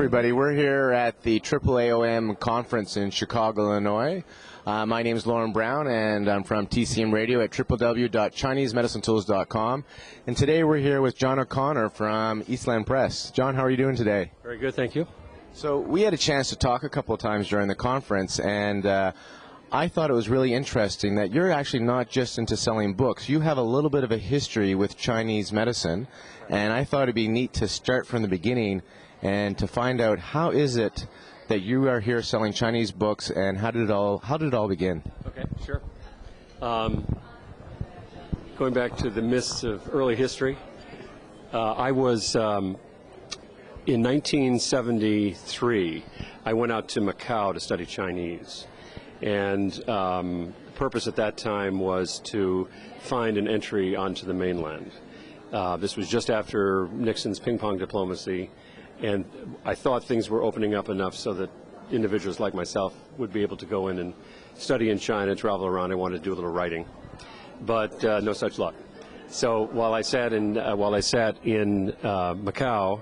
everybody. We're here at the AAAOM conference in Chicago, Illinois. My name is Lauren Brown, and I'm from TCM Radio at www.ChineseMedicineTools.com. And today we're here with John O'Connor from Eastland Press. John, how are you doing today? Very good, thank you. So we had a chance to talk a couple of times during the conference, and I thought it was really interesting that you're actually not just into selling books. You have a little bit of a history with Chinese medicine, and I thought it'd be neat to start from the beginning and to find out how is it that you are here selling Chinese books, and how did it all begin? Okay, sure. Going back to the mists of early history, I was in 1973. I went out to Macau to study Chinese, and the purpose at that time was to find an entry onto the mainland. This was just after Nixon's ping-pong diplomacy, and I thought things were opening up enough so that individuals like myself would be able to go in and study in China, travel around. I wanted to do a little writing, but no such luck. So while I sat in Macau,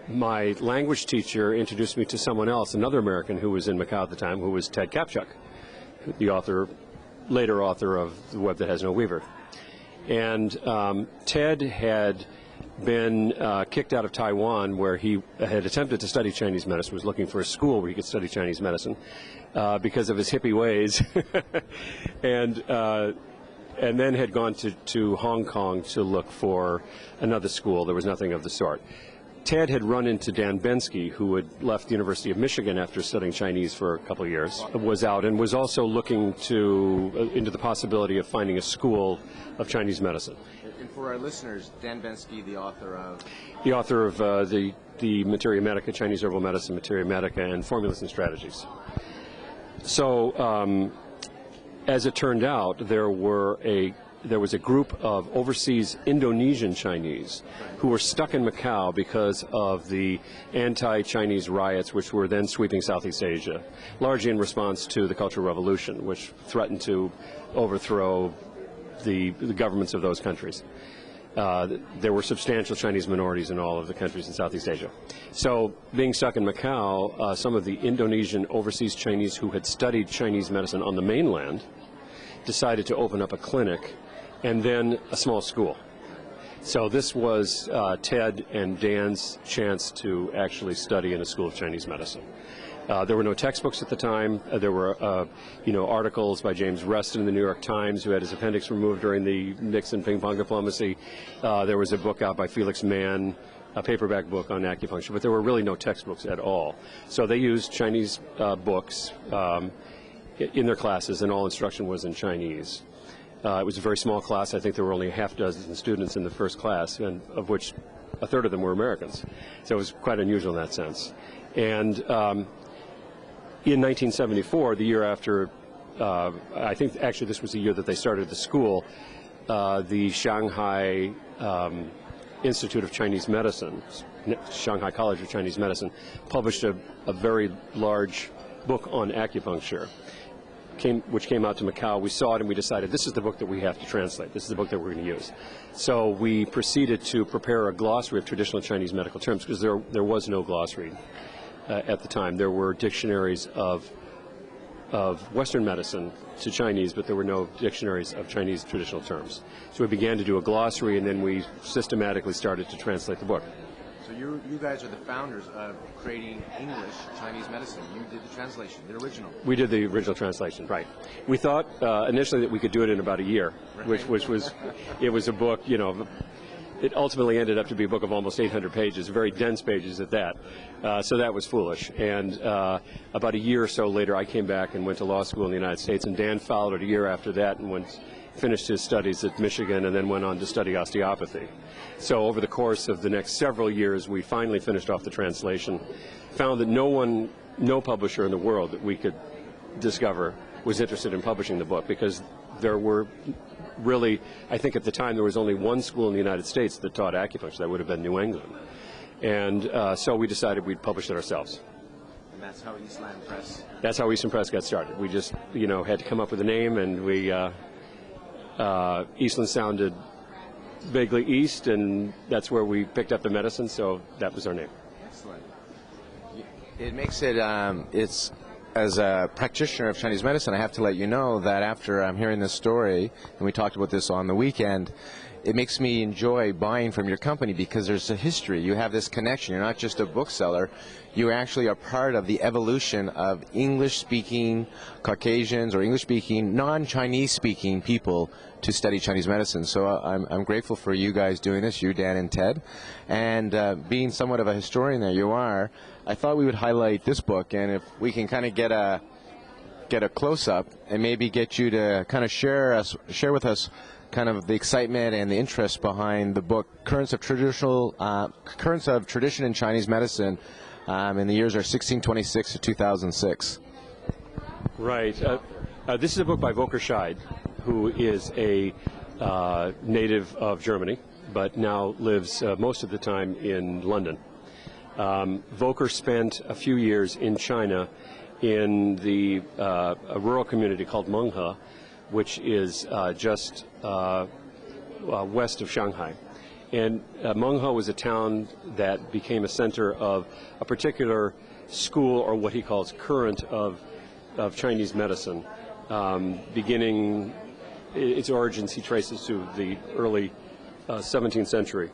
my language teacher introduced me to someone else, another American who was in Macau at the time, who was Ted Kaptchuk, the later author of The Web That Has No Weaver. And Ted had been kicked out of Taiwan, where he had attempted to study Chinese medicine, was looking for a school where he could study Chinese medicine because of his hippie ways, and then had gone to Hong Kong to look for another school. There was nothing of the sort. Ted had run into Benskey, who had left the University of Michigan after studying Chinese for a couple of years, was out and was also looking into the possibility of finding a school of Chinese medicine. And for our listeners, Benskey, the author of? The author of the Materia Medica, Chinese Herbal Medicine, Materia Medica, and Formulas and Strategies. So, as it turned out, there was a group of overseas Indonesian Chinese who were stuck in Macau because of the anti-Chinese riots which were then sweeping Southeast Asia, largely in response to the Cultural Revolution, which threatened to overthrow the governments of those countries. There were substantial Chinese minorities in all of the countries in Southeast Asia. So, being stuck in Macau, some of the Indonesian overseas Chinese who had studied Chinese medicine on the mainland decided to open up a clinic and then a small school. So this was Ted and Dan's chance to actually study in a school of Chinese medicine. There were no textbooks at the time. There were, articles by James Reston in the New York Times, who had his appendix removed during the Nixon ping-pong diplomacy. There was a book out by Felix Mann, a paperback book on acupuncture, but there were really no textbooks at all. So they used Chinese books in their classes, and all instruction was in Chinese. It was a very small class. I think there were only a half dozen students in the first class, and of which a third of them were Americans. So it was quite unusual in that sense. And in 1974, the year after, I think actually this was the year that they started the school, the Shanghai Institute of Chinese Medicine, Shanghai College of Chinese Medicine, published a very large book on acupuncture, which came out to Macau. We saw it and we decided this is the book that we have to translate. This is the book that we're going to use. So we proceeded to prepare a glossary of traditional Chinese medical terms, because there was no glossary at the time. There were dictionaries of Western medicine to Chinese, but there were no dictionaries of Chinese traditional terms. So we began to do a glossary, and then we systematically started to translate the book. So you guys are the founders of creating English Chinese medicine. You did the translation, the original. We did the original translation, right. We thought initially that we could do it in about a year, right. which was, it was a book, it ultimately ended up to be a book of almost 800 pages, very dense pages at that. So that was foolish. And about a year or so later, I came back and went to law school in the United States, and Dan followed it a year after that and finished his studies at Michigan, and then went on to study osteopathy. So over the course of the next several years, we finally finished off the translation, found that no publisher in the world that we could discover was interested in publishing the book, because there were really, I think at the time, there was only one school in the United States that taught acupuncture. That would have been New England. And so we decided we'd publish it ourselves. And that's how Eastland Press? That's how Eastland Press got started. We just, had to come up with a name, and we, Eastland sounded vaguely east, and that's where we picked up the medicine, so that was our name. Excellent. It makes it, it's, as a practitioner of Chinese medicine, I have to let you know that after I'm hearing this story, and we talked about this on the weekend, it makes me enjoy buying from your company because there's a history. You have this connection. You're not just a bookseller. You actually are part of the evolution of English-speaking Caucasians or English-speaking, non-Chinese-speaking people to study Chinese medicine. So I'm grateful for you guys doing this, you, Dan, and Ted. And being somewhat of a historian that you are, I thought we would highlight this book, and if we can kind of get a close-up and maybe get you to kind of share with us kind of the excitement and the interest behind the book, Currents of Tradition in Chinese Medicine, in the years are 1626 to 2006. Right. This is a book by Volker Scheid, who is a native of Germany, but now lives most of the time in London. Volker spent a few years in China in a rural community called Menghe, which is just west of Shanghai. And Menghe was a town that became a center of a particular school, or what he calls current of Chinese medicine, beginning its origins he traces to the early 17th century,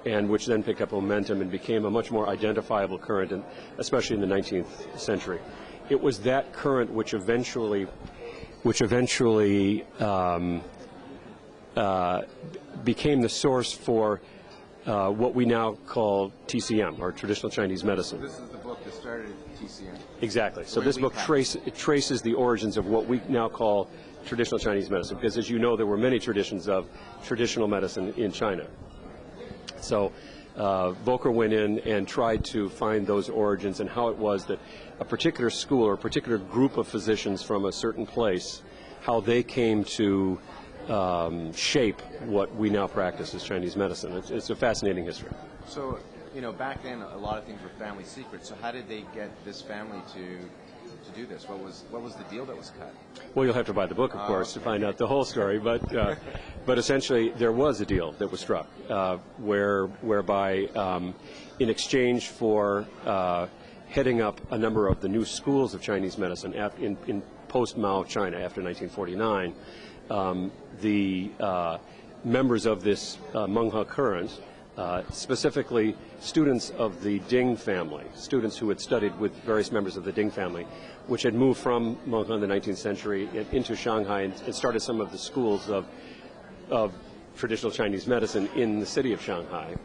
and which then picked up momentum and became a much more identifiable current, and especially in the 19th century. It was that current which eventually became the source for what we now call TCM, or traditional Chinese medicine. This is the book that started TCM. Exactly. So this book traces the origins of what we now call traditional Chinese medicine, because as you know, there were many traditions of traditional medicine in China. So Volker went in and tried to find those origins and how it was that a particular school or a particular group of physicians from a certain place, how they came to shape what we now practice as Chinese medicine. It's a fascinating history. So, you know, back then a lot of things were family secrets. So how did they get this family to do this? What was the deal that was cut? Well, you'll have to buy the book, of course, to find out the whole story. But essentially, there was a deal that was struck, whereby, in exchange for heading up a number of the new schools of Chinese medicine in post-Mao China after 1949, the members of this Menghe current, specifically students of the Ding family, students who had studied with various members of the Ding family, which had moved from Menghe in the 19th century into Shanghai and started some of the schools of traditional Chinese medicine in the city of Shanghai.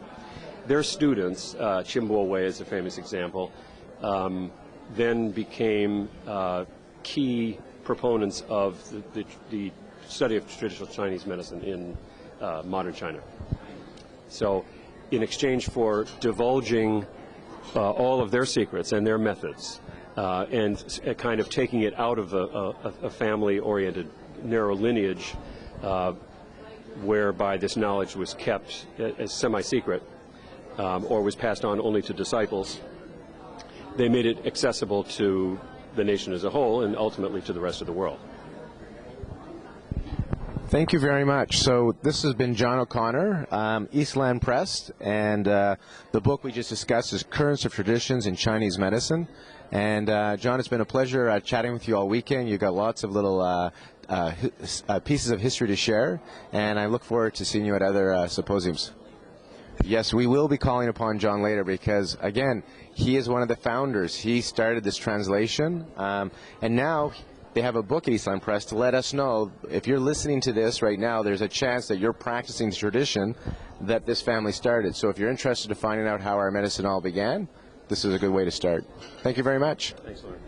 Their students, Qimbo Wei is a famous example, then became key proponents of the study of traditional Chinese medicine in modern China. So in exchange for divulging all of their secrets and their methods, and kind of taking it out of a family-oriented narrow lineage, whereby this knowledge was kept as semi-secret, or was passed on only to disciples, they made it accessible to the nation as a whole and ultimately to the rest of the world. Thank you very much. So this has been John O'Connor, Eastland Press, and the book we just discussed is Currents of Traditions in Chinese Medicine. And John, it's been a pleasure chatting with you all weekend. You've got lots of little pieces of history to share, and I look forward to seeing you at other symposiums. Yes, we will be calling upon John later because, again, he is one of the founders. He started this translation, and now they have a book at Eastland Press to let us know if you're listening to this right now, there's a chance that you're practicing the tradition that this family started. So if you're interested in finding out how our medicine all began, this is a good way to start. Thank you very much. Thanks, Lauren.